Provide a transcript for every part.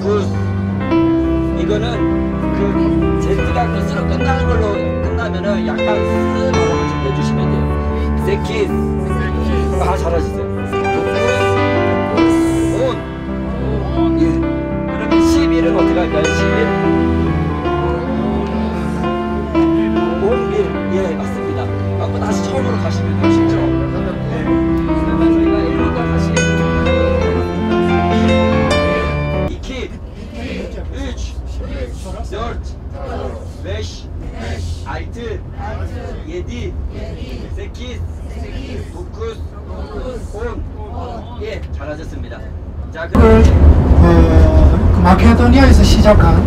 굿. 이거는 그 Z가 끝으로 끝나는 걸로 끝나면은 약간 스 발음을 좀 내주시면 돼요. 세키스. 아, 잘하셨어요. 온. 예. 그러면 11은 어떻게 할까요? 11. 온밀. 예, 맞습니다. 그리고 다시 처음으로 가시면 돼요. 쉽죠? 네. 그러면 저희가 1부터 다시 이키 3 4 5 6 7 8 9 온. 예, 잘하셨습니다. 자, 그럼 그 마케도니아에서 시작한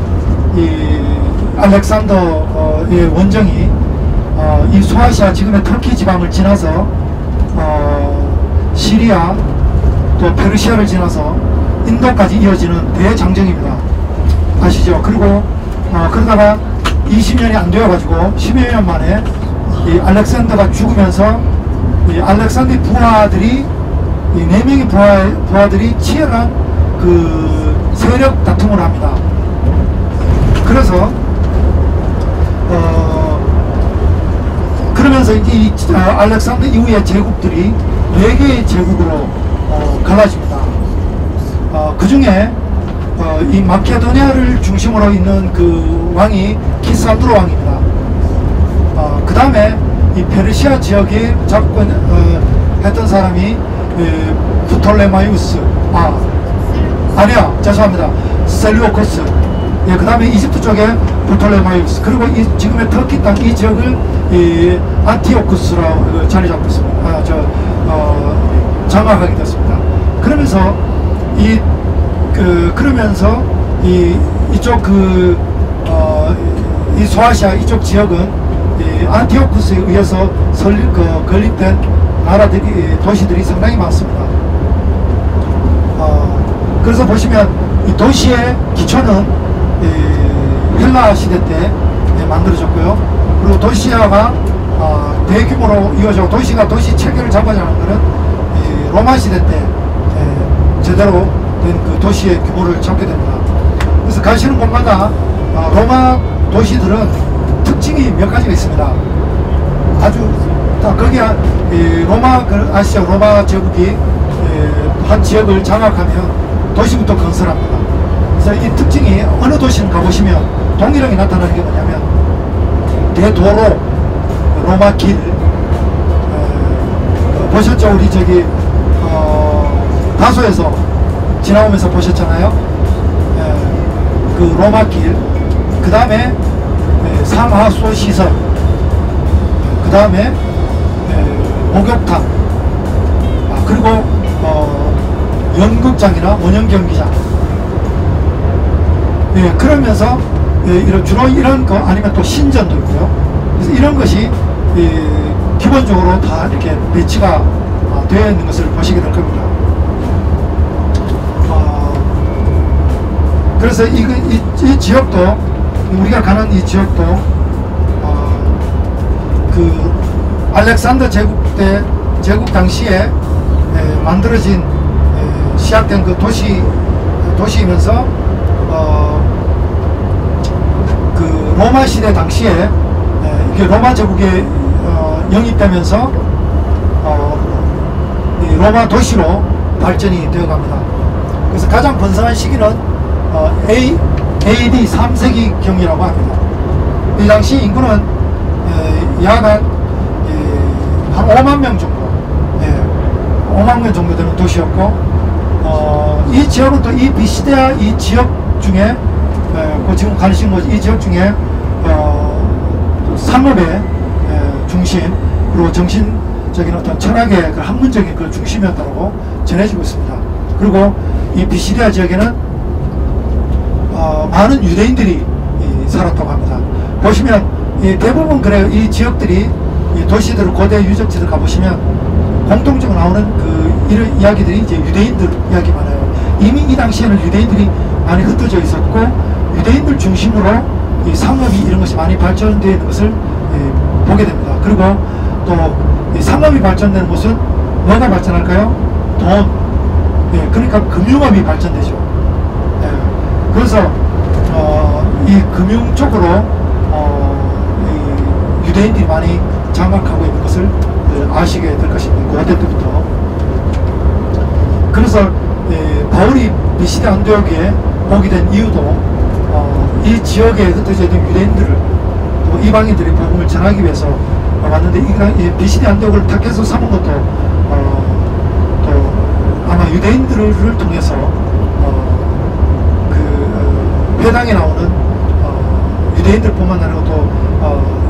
이 알렉산더의 원정이 이 소아시아 지금의 터키 지방을 지나서 시리아 또 페르시아를 지나서 인도까지 이어지는 대장정입니다. 아시죠? 그리고 그러다가 20년이 안 되어가지고 10여 년 만에 이 알렉산더가 죽으면서 이 알렉산더의 부하들이 이 4명의 부하들이 치열한 그 세력 다툼을 합니다. 그래서 그러면서 이 알렉산더 이후의 제국들이 4개의 제국으로 갈라집니다. 그 중에 이 마케도니아를 중심으로 있는 그 왕이 키산드로 왕입니다. 그 다음에 이 페르시아 지역에 했던 사람이 프톨레마이우스, 아니야, 죄송합니다. 셀리오코스. 예, 그 다음에 이집트 쪽에 프톨레마이우스, 그리고 지금의 터키 땅 이 지역을 안티오쿠스라고 자리 잡고 있습니다. 장악하게 됐습니다. 그러면서 그러면서 이쪽 이 소아시아 이쪽 지역은 안티오쿠스에 의해서 건립된 도시들이 상당히 많습니다. 그래서 보시면 이 도시의 기초는 헬라 시대 때 만들어졌고요. 그리고 도시화가 대규모로 이어져 도시 체계를 잡아가는 것은 로마 시대 때 제대로 된 그 도시의 규모를 잡게 됩니다. 그래서 가시는 곳마다 로마 도시들은 특징이 몇 가지가 있습니다. 아주 거기에 아시죠? 로마 제국이 한 지역을 장악하면 도시부터 건설합니다. 그래서 이 특징이 어느 도시는 가보시면 동일하게 나타나는 게 뭐냐면 대도로, 로마 길, 보셨죠? 우리 저기 다소에서 지나오면서 보셨잖아요. 그 로마 길, 그 다음에 상하수 시설, 그 다음에 목욕탕, 그리고 연극장이나 원형경기장. 그러면서 주로 이런 거 아니면 또 신전도 있고요. 그래서 이런 것이 기본적으로 다 이렇게 배치가 되어 있는 것을 보시게 될 겁니다. 그래서 이 지역도, 우리가 가는 이 지역도 그 알렉산더 제국 당시에 만들어진 시작된 그 도시이면서 그 로마 시대 당시에 이게 로마 제국에 영입되면서 로마 도시로 발전이 되어 갑니다. 그래서 가장 번성한 시기는 AD 3세기경이라고 합니다. 이 당시 인구는 약 한 5만 명 정도, 5만 명 정도 되는 도시였고, 이 지역은 또 이 비시대아 이 지역 중에, 지금 가르치는 곳 이 지역 중에 상업의 중심, 그리고 정신적인 어떤 철학의 그 학문적인 그 중심이었다고 전해지고 있습니다. 그리고 이 비시디아 지역에는 많은 유대인들이 살았다고 합니다. 보시면 대부분 그래요. 이 지역들이 이 도시들, 고대 유적지들 가보시면 공통적으로 나오는 이런 이야기들이 이제 유대인들 이야기 많아요. 이미 이 당시에는 유대인들이 많이 흩어져 있었고, 유대인들 중심으로 이 상업이 이런 것이 많이 발전되어 있는 것을 보게 됩니다. 그리고 또 이 상업이 발전되는 곳은 뭐가 발전할까요? 돈. 그러니까 금융업이 발전되죠. 그래서 이 금융 쪽으로 이 유대인들이 많이 장악하고 있는 것을 아시게 될 것입니다. 고대 때부터. 그래서 바울이 미시대 안디옥에 오게 된 이유도 이 지역에 흩어져 있는 유대인들을 또 이방인들이 복음을 전하기 위해서 왔는데, 이 미시대 안디옥을 택해서 삼은 것도 또 아마 유대인들을 통해서 회당에 나오는 유대인들뿐만 아니고 또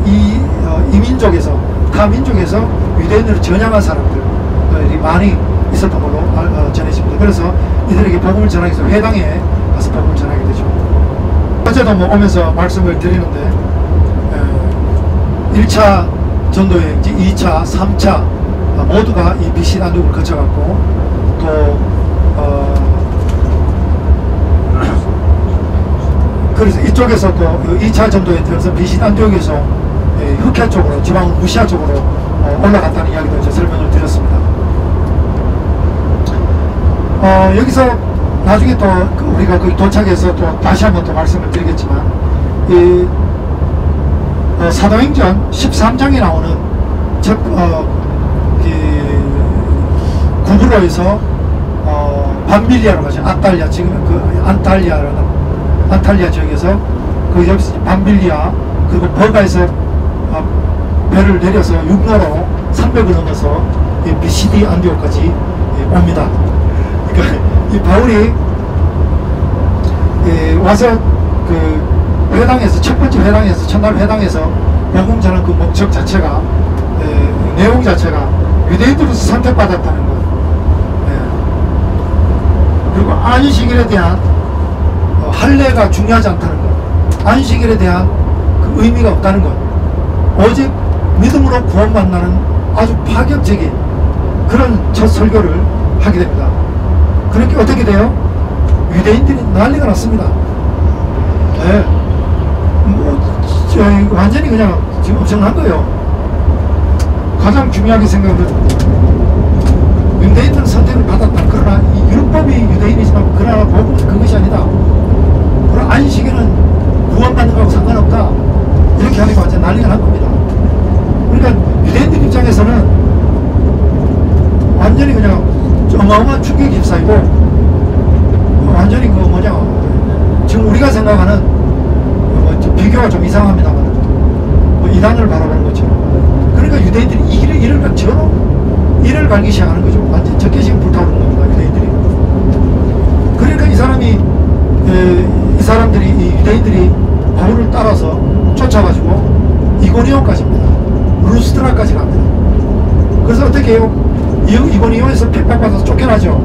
이 민족에서, 타 민족에서 유대인들을 전향한 사람들이 많이 있었던 걸로 전해집니다. 그래서 이들에게 복음을 전하기 위해서 회당에 가서 복음을 전하게 되죠. 어제도 뭐 오면서 말씀을 드리는데 1차 전도여행지, 2차, 3차 모두가 이 미시대 안디옥을 거쳐갔고, 또 그래서 이쪽에서 또 2차 전도에 들어서 미시대 안디옥에서 흑해 쪽으로, 지방 무시아 쪽으로 올라갔다는 이야기도 이제 설명을 드렸습니다. 여기서 나중에 또 우리가 거기 도착해서 또 다시 한번 또 말씀을 드리겠지만, 이 사도행전 13장에 나오는 구브로에서 밤빌리아로 가죠. 안탈리아, 지금 그 안탈리아 지역에서 그 여기서 밤빌리아, 그리고 버가에서 배를 내려서 육로로 300을 넘어서 미시디 안디옥까지 옵니다. 그러니까 이 바울이 와서 그 회당에서, 첫 번째 회당에서, 첫날 회당에서 복음 전하는 그 목적 자체가, 내용 자체가 유대인들로서 선택받았다는 것, 그리고 안식일에 대한 할례가 중요하지 않다는 것, 안식일에 대한 그 의미가 없다는 것, 오직 믿음으로 구원받는 아주 파격적인 그런 첫 설교를 하게 됩니다. 그렇게 어떻게 돼요? 유대인들이 난리가 났습니다. 완전히 그냥 지금 엄청난 거예요. 가장 중요하게 생각하면 유대인들은 선택을 받았다. 그러나 이 율법이 유대인이지만, 그러나 복음은 그것이 아니다. 그러나 안식일은 구원받는 거하고 상관없다. 이렇게 하니까 완전 난리가 난 겁니다. 그러니까 유대인들 입장에서는 완전히 그냥 어마어마한 충격이 휩싸이고, 완전히 그 뭐냐, 지금 우리가 생각하는 비교가 좀 이상합니다만 이단을 바라보는 거죠. 그러니까 유대인들이 이를 갈기 시작하는 거죠. 완전 적개심 불타오르는 겁니다, 유대인들이. 그러니까 이 사람들이, 이 유대인들이 바울을 따라서 쫓아가지고 이고니온까지입니다. 루스드라까지 갑니다. 그래서 어떻게 해요? 이고니온에서 핍박받아서 쫓겨나죠.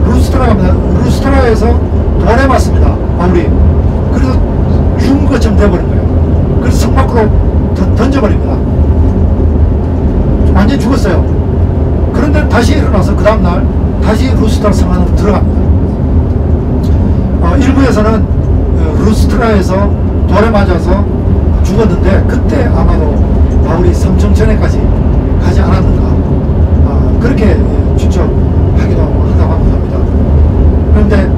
루스드라 갑니다. 루스드라에서 돌에 맞습니다, 바울이. 그래서 죽은 것처럼 돼버린 거예요. 그래서 성 밖으로 던져버립니다. 완전히 죽었어요. 그런데 다시 일어나서 그 다음날 다시 루스트라 성 안으로 들어갑니다. 일부에서는 루스트라에서 돌에 맞아서 죽었는데, 그때 아마도 바울이 성청전에까지 가지 않았는가, 그렇게 추측하기도 한다고 합니다. 그런데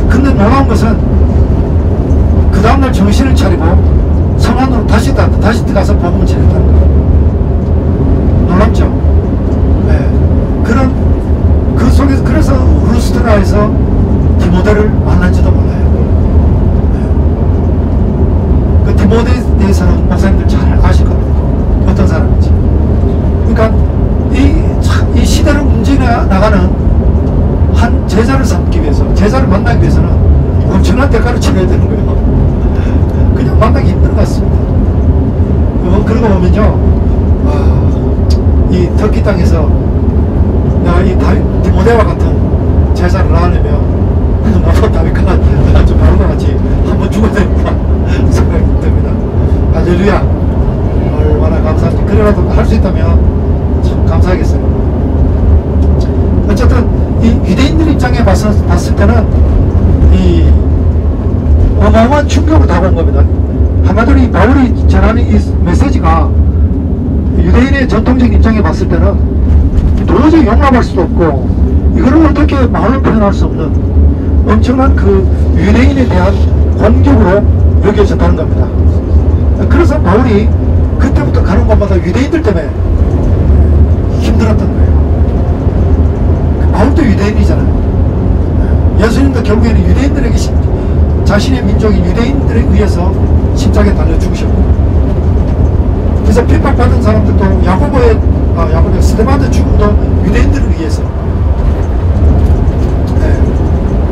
근데 놀라운 것은 그 다음날 정신을 차리고 성 안으로 다시 들어가서 복음을 전했다는 거예요. 놀랍죠? 그 속에서, 그래서 루스드라에서 디모데를 만난지도 몰라요. 그 디모데에 대해서는 목사님들 잘 아실 겁니다. 어떤 사람인지. 그러니까 이 시대를 움직여 나가는 한 제자를 삼기 위해서, 제자를 만나기 위해서는 엄청난 대가를 치러야 되는 거예요. 그냥 만나기 힘든 것 같습니다. 그러고 보면요, 이 터키 땅에서 내가 이 디모데와 같은 제자를 낳으려면 나도 다윗과 아주 바울과 같이 한번 죽어야 된다 생각이 듭니다. 할렐루야. 얼마나 감사한지. 그래라도 할 수 있다면 참 감사하겠어요. 어쨌든 이 유대인들 입장에 봤을 때는 이 어마어마한 충격을 당한 겁니다. 한마디로 이 바울이 전하는 이 메시지가 유대인의 전통적인 입장에 봤을 때는 도저히 용납할 수도 없고 이거를 어떻게 말로 표현할 수 없는 엄청난 그 유대인에 대한 공격으로 여겨졌다는 겁니다. 그래서 바울이 그때부터 가는 곳마다 유대인들 때문에 힘들었던 거예요. 바울도 유대인이잖아요. 예수님도 결국에는 유대인들에게 자신의 민족인 유대인들에 의해서 십자가에 달려 죽으셨고, 그래서 핍박받은 사람들도 야고보의 스데반의 죽음도 유대인들에 의해서.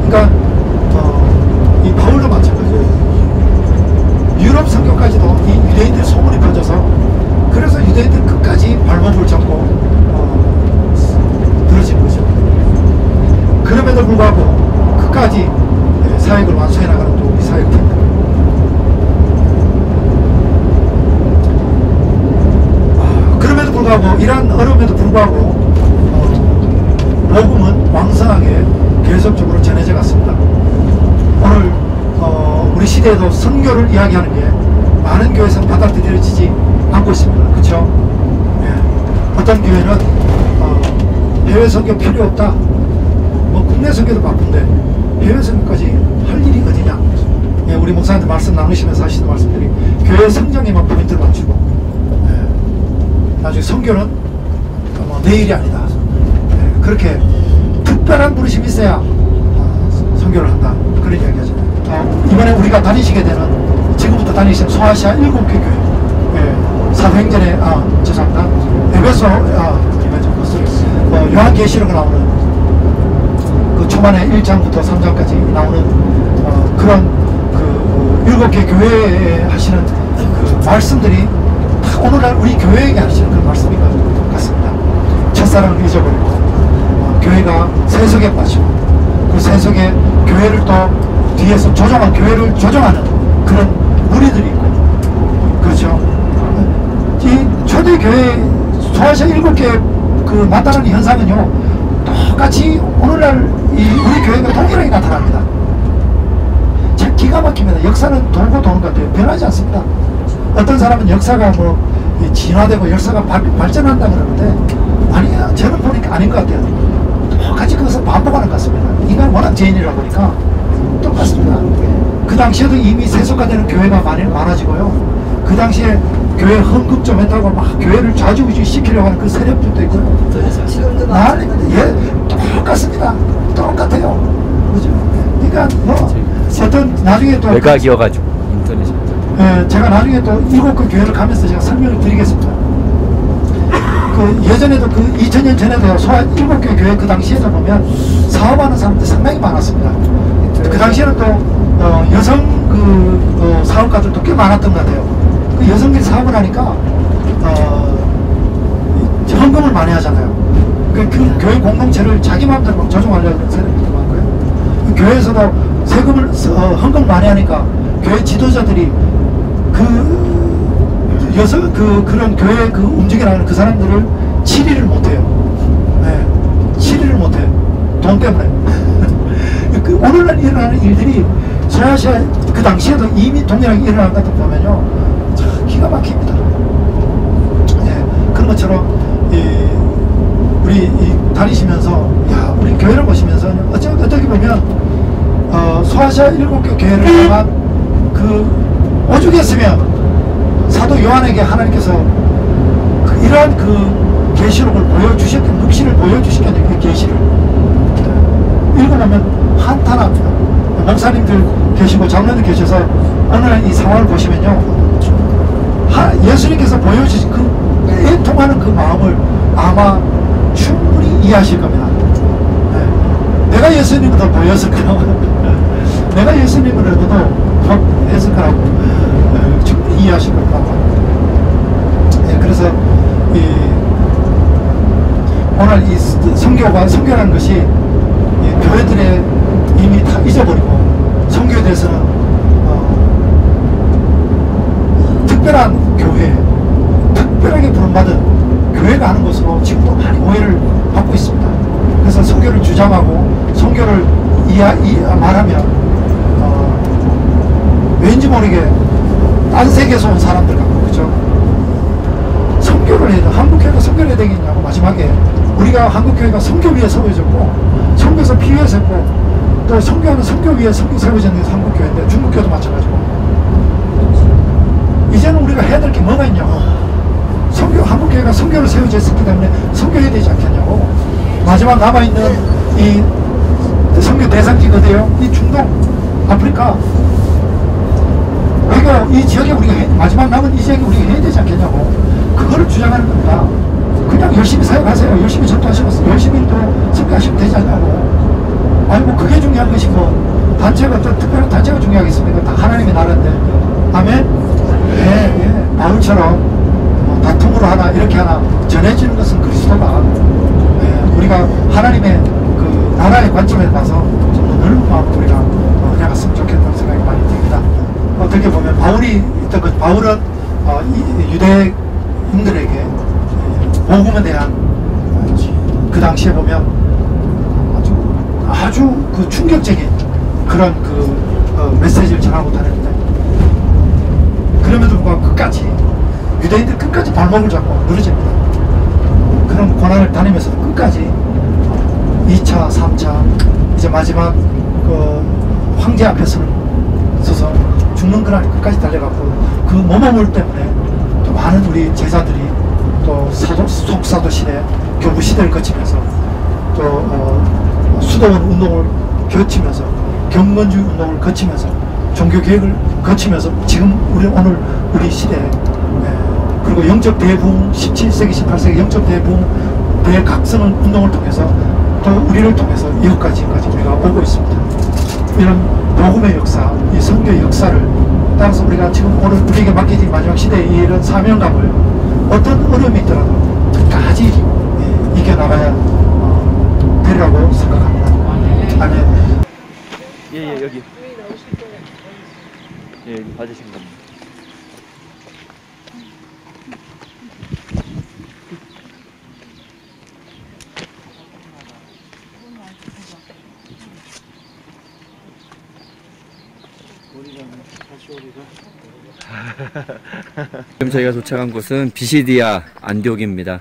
그러니까 이 바울도 마찬가지예요. 유럽 선교까지도 이 유대인들의 소문이 퍼져서, 그래서 유대인들 끝까지 발목을 잡고 들어진 거죠. 그럼에도 불구하고 끝까지 사역을 완수해 나가는 또 우리 사역입니다. 그럼에도 불구하고, 이러한 어려움에도 불구하고 복음은 왕성하게 계속적으로 전해져 갔습니다. 오늘 우리 시대에도 선교를 이야기하는 게 많은 교회에서 받아들여지지 않고 있습니다. 그렇죠? 어떤 교회는 해외 선교 필요 없다, 뭐 국내 선교도 바쁜데 해외 선교까지 할 일이 어디냐. 우리 목사님들 말씀 나누시면서 하시는 말씀들이 교회 성장에만 포인트를 맞추고, 나중에 선교는 뭐 내일이 아니다. 그렇게 특별한 부르심이 있어야 선교를 한다, 그런 이야기 하죠. 이번에 우리가 다니시게 되는, 지금부터 다니시는 소아시아 7개 교회, 사도행전에 죄송합니다, 에베소 요한계시록에 나오는 그 초반에 1장부터 3장까지 나오는 그런 그 7개 교회에 하시는 그 말씀들이 다 오늘날 우리 교회에게 하시는 그런 말씀인 것 같습니다. 첫사랑을 잊어버리고 교회가 세속에 빠지고, 그 세속에 교회를 또 뒤에서 조종한, 교회를 조종하는 그런 무리들이 있고, 그렇죠. 이 초대교회 소아시아 7개 그 나타나는 현상은요, 똑같이 오늘날 우리 교회가 동일하게 나타납니다. 참 기가 막힙니다. 역사는 돌고 도는 것 같아요. 변하지 않습니다. 어떤 사람은 역사가 뭐 진화되고 역사가 발전한다 그러는데, 아니야, 저는 보니까 아닌 것 같아요. 똑같이 그것을 반복하는 것 같습니다. 인간 워낙 죄인이라 보니까 똑같습니다. 그 당시에도 이미 세속화되는 교회가 많아지고요. 그 당시에 교회 헌금 좀 했다고 막 교회를 좌지우지 시키려고 하는 그 세력들도 있고요. 똑같습니다. 똑같아요. 그죠? 그러니까 뭐 어떤 나중에 또 외곽이어가지고 인터넷이. 제가 나중에 또 7개 교회를 가면서 제가 설명을 드리겠습니다. 그 예전에도 그 2000년 전에도 소아 7개 교회 그 당시에도 보면 사업하는 사람들이 상당히 많았습니다. 그 당시에는 또 여성 그 사업가들도 꽤 많았던 것 같아요. 그 여성들이 사업을 하니까 헌금을 많이 하잖아요. 그 교회 공동체를 자기 마음대로 막 조종하려고 하는 사람들도 많고요. 그 교회에서도 세금을 헌금을 많이 하니까 교회 지도자들이 그런 교회 그 움직이라는 그 사람들을 치리를 못해요. 치리를 못해요. 돈 때문에. 그 오늘날 일어나는 일들이 소아시아 그 당시에도 이미 동일하게 일어난 것 보면요, 참 기가 막힙니다. 그런 것처럼 우리 다니시면서, 우리 교회를 보시면서 어떻게 보면 소아시아 7개 교회를 향한 그 오죽했으면 사도 요한에게 하나님께서 이러한 그 계시록을 보여주셨던, 묵시를 보여주셨던 그 계시를 읽어보면 한탄합니다. 목사님들 계시고 장로들 계셔서 오늘 이 상황을 보시면요, 예수님께서 보여주신 그 애통하는 그 마음을 아마 충분히 이해하실 겁니다. 내가 예수님을 더 보였을 거라고 내가 예수님을 더 했을 거라고 충분히 이해하실 겁니다. 그래서 오늘 이 선교라는 것이 교회들의 이미 다 잊어버리고, 선교에 대해서는 특별한 교회, 특별하게 부름받은 교회가 하는 것으로 지금도 많이 오해를 받고 있습니다. 그래서 선교를 주장하고 선교를 말하면 왠지 모르게 딴 세계에서 온 사람들 같고, 그죠? 선교를 해야 돼. 한국 교회가 선교를 해야 되겠냐고 마지막에 우리가 한국교회가 성교 위에 세워졌고 성교에서 피 위에 세웠고 또 성교하는 성교 위에 세워졌는 게 한국교회인데 중국교회도 마찬가지고 이제는 우리가 해야 될 게 뭐가 있냐고 성교 한국교회가 성교를 세워졌기 때문에 성교해야 되지 않겠냐고 마지막 남아있는 이 성교 대상지가 어디예요? 이 중동 아프리카 우리가 이 지역에 우리가 마지막 남은 이 지역에 우리가 해야 되지 않겠냐고 그거를 주장하는 겁니다. 그냥 열심히 사역하세요. 열심히 전도하시면서 열심히 또 선교하시면 되지 않냐고. 아니 뭐 그게 중요한 것이 뭐 단체가 어떤 특별한 단체가 중요하겠습니까? 다 하나님의 나라인데. 아멘? 예. 바울처럼 뭐 다툼으로 하나 이렇게 하나 전해지는 것은 그리스도가 우리가 하나님의 그 나라의 관점에 봐서 좀 넓은 마음으로 우리가 해갔으면 좋겠다는 생각이 많이 듭니다. 어떻게 보면 바울이 있던 것 바울은 유대인들에게 복음에 대한 그 당시에 보면 아주 그 충격적인 그런 그 메시지를 전하고 다녔는데 그럼에도 불구하고 끝까지 유대인들 끝까지 발목을 잡고 늘어집니다. 그런 고난을 다니면서도 끝까지 2차, 3차 이제 마지막 그 황제 앞에 서서 죽는 그날 끝까지 달려갔고 그 모범을 때문에 또 많은 우리 제자들이 또 속사도 시대, 교부 시대를 거치면서 또 수도원 운동을 거치면서 경건주의 운동을 거치면서 종교개혁을 거치면서 지금 오늘 우리 시대에 그리고 영적 대부흥 17세기 18세기 영적 대부흥 대각성 운동을 통해서 또 우리를 통해서 여기까지 우리가 오고 있습니다. 이런 복음의 역사, 이 선교의 역사를 따라서 우리가 지금 오늘 우리에게 맡겨진 마지막 시대의 이런 사명감을 어떤 어려움이 있더라도 끝까지 이겨나가야 되리라고 생각합니다. 아멘. 예, 여기. 예, 여기 받으신 겁니다. 지금 저희가 도착한 곳은 비시디아 안디옥입니다.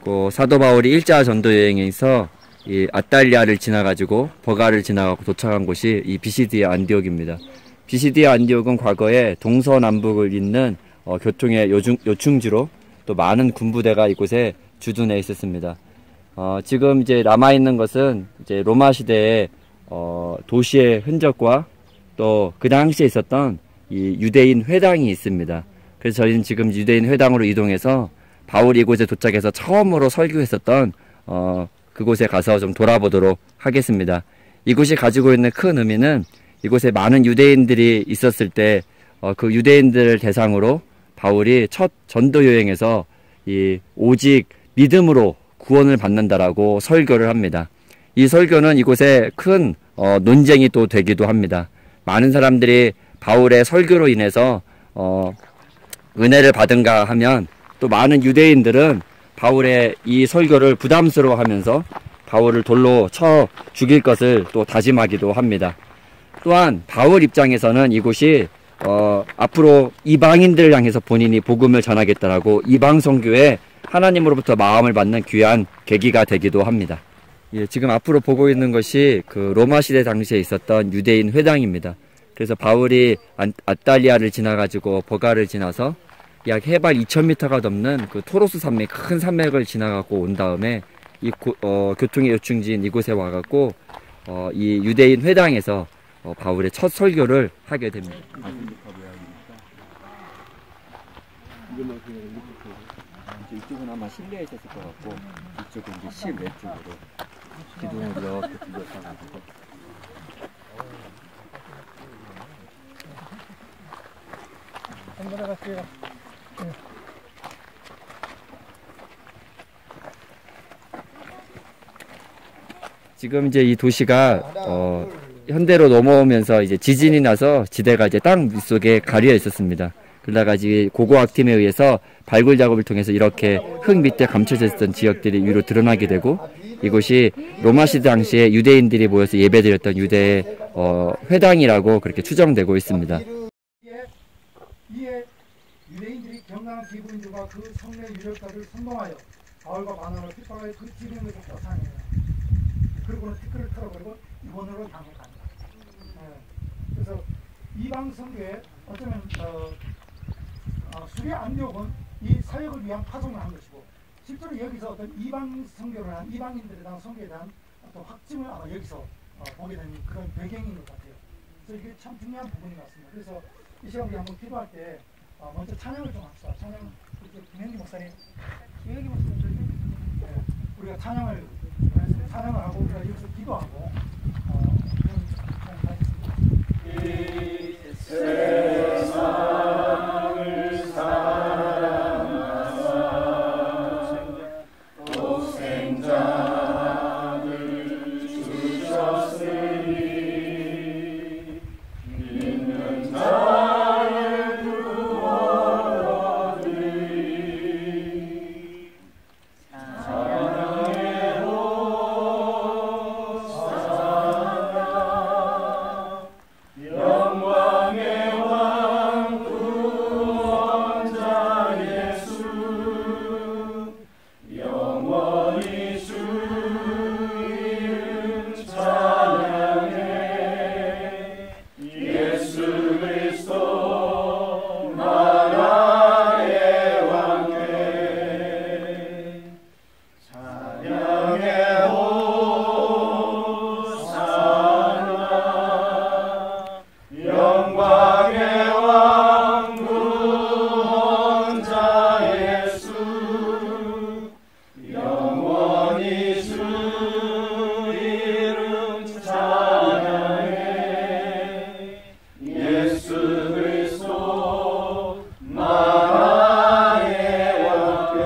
그 사도 바울이 일자 전도 여행에서 이 아탈리아를 지나가지고 버가를 지나가고 도착한 곳이 이 비시디아 안디옥입니다. 비시디아 안디옥은 과거에 동서남북을 잇는 교통의 요충지로 또 많은 군부대가 이곳에 주둔해 있었습니다. 지금 이제 남아 있는 것은 이제 로마 시대의 도시의 흔적과 또 그 당시에 있었던 이 유대인 회당이 있습니다. 그래서 저희는 지금 유대인 회당으로 이동해서 바울이 이곳에 도착해서 처음으로 설교했었던 그곳에 가서 좀 돌아보도록 하겠습니다. 이곳이 가지고 있는 큰 의미는 이곳에 많은 유대인들이 있었을 때 그 유대인들을 대상으로 바울이 첫 전도 여행에서 이 오직 믿음으로 구원을 받는다라고 설교를 합니다. 이 설교는 이곳에 큰 논쟁이 또 되기도 합니다. 많은 사람들이 바울의 설교로 인해서 은혜를 받은가 하면 또 많은 유대인들은 바울의 이 설교를 부담스러워하면서 바울을 돌로 쳐 죽일 것을 또 다짐하기도 합니다. 또한 바울 입장에서는 이곳이 앞으로 이방인들을 향해서 본인이 복음을 전하겠다라고 이방 선교에 하나님으로부터 마음을 받는 귀한 계기가 되기도 합니다. 예, 지금 앞으로 보고 있는 것이 그 로마 시대 당시에 있었던 유대인 회당입니다. 그래서 바울이 아탈리아를 지나가지고 버가를 지나서 약 해발 2000m가 넘는 그 토로스 산맥, 큰 산맥을 지나가고 온 다음에 이 교통의 요충지인 이곳에 와갖고 이 유대인 회당에서 바울의 첫 설교를 하게 됩니다. 이쪽은 아마 실내에 있었을 것 같고 이쪽은 이제 실외 쪽으로 기둥을 이렇게 둘러싸가지고 지금 이제 이 도시가 현대로 넘어오면서 이제 지진이 나서 지대가 이제 땅 밑속에 가려 있었습니다. 그러다가 이제 고고학팀에 의해서 발굴 작업을 통해서 이렇게 흙 밑에 감춰져 있었던 지역들이 위로 드러나게 되고 이곳이 로마 시대 당시에 유대인들이 모여서 예배드렸던 유대의 회당이라고 그렇게 추정되고 있습니다. 이에 유대인들이 경건한 기부인들과 그 성례 유력자를 선동하여 바울과 바나바를 핍박하여 그 지름에서 쫓아내요. 그리고는 티끌을 털어버리고 이번으로 향해 갑니다. 그래서 이방 선교에 어쩌면 수리 안디옥은 이 사역을 위한 파송을 한 것이고, 실제로 여기서 어떤 이방 선교를 한 이방인들에 대한 선교에 대한 어떤 확증을 아마 여기서 보게 되는 그런 배경인 것 같아요. 그래서 이게 참 중요한 부분인 것 같습니다. 그래서 이 시간 우리 한번 기도할 때 먼저 찬양을 좀 합시다. 찬양, 김현기 목사님, 김현기 목사님, 우리가 찬양을 하고 우리가 여기서 기도하고 이 세상을 사랑하사 독생자를 주셨으니 믿는 자를 구원 얻으리. 사랑의 호산나 영광의 왕 구원자 예수 영원히 주 이름 찬양해. 예수 그리스도 나라의 왕께 찬양의 호산나 영광의 왕 구원자 예수 영원히 주 이름 찬양해. 예수 그리스도 나라의 왕께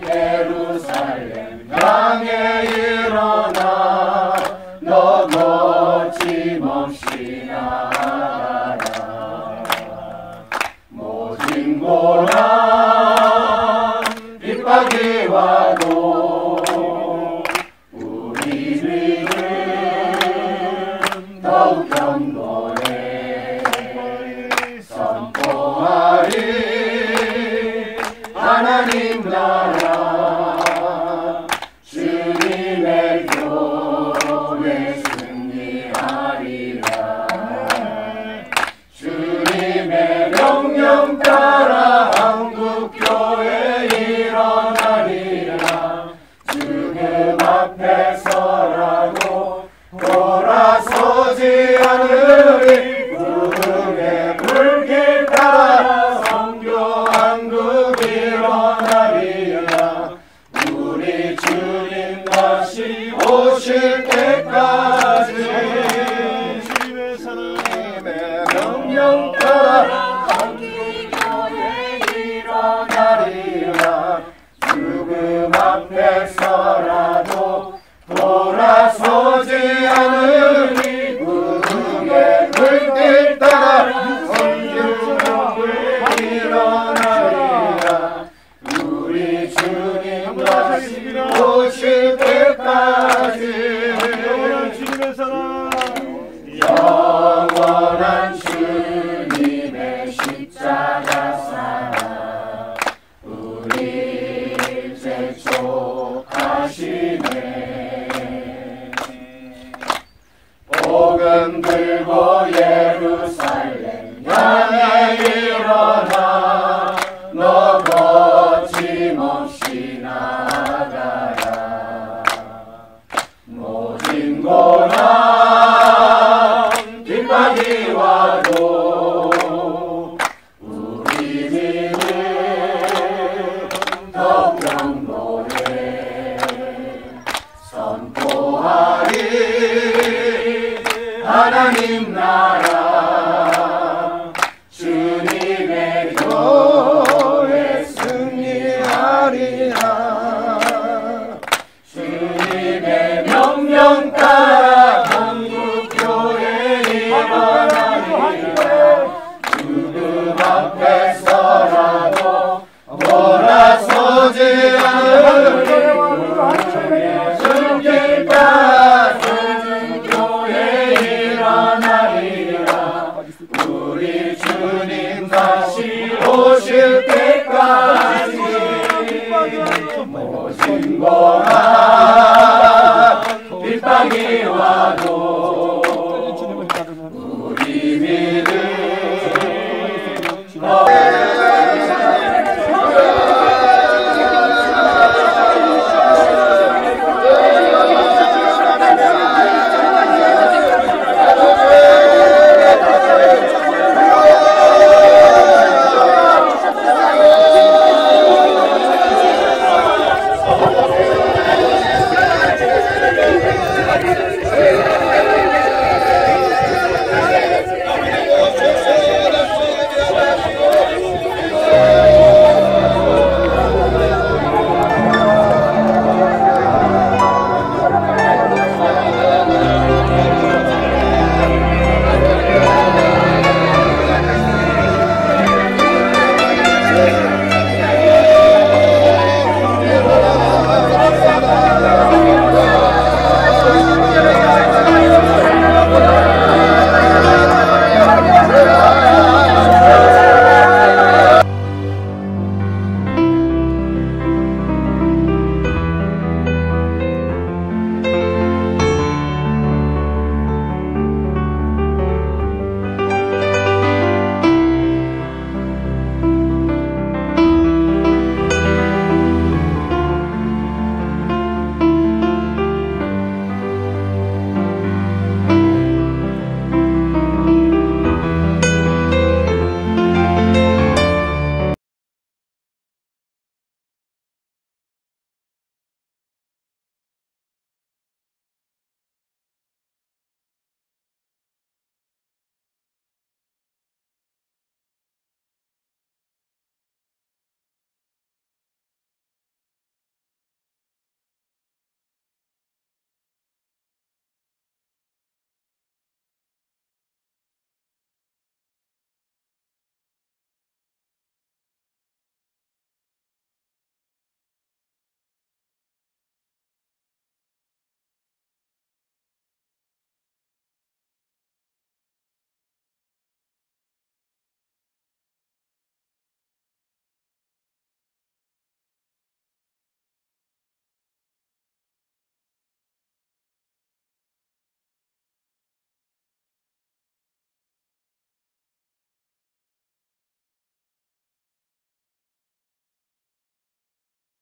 예루살렘 향해 일어나 너 거침없이 나아가라. 모진 고난 핍박이 와도 우리는 더욱 견고해 선포하리. 하나님 나라 주님의 교회 승리하리라. 주님의 명령 따라 한국교회 일어나리라. 주님 앞에 서라고 돌아서지 않으리. 구름의 불길 따라 선교 한국 일어나리라. 우리 주님 다시 오실 때까지 주님의 사랑의 명령 따라 한국교회 일어나리라. 죽음 앞에서라도 돌아서지 않으리. 구름의 불길 따라 선교교회 일어나리라. 우리 주님 다시 오실 때까지 영원한 주님의 사랑 영원한 주님의 십자가 사랑 우리를 재촉하시네. 복음 들고 예루살렘 향해 일어나 너 거침없이 나아가라. 모진 고난 핍박이 와도 우리 믿음 더 견고해 선포하리. 하나님 나라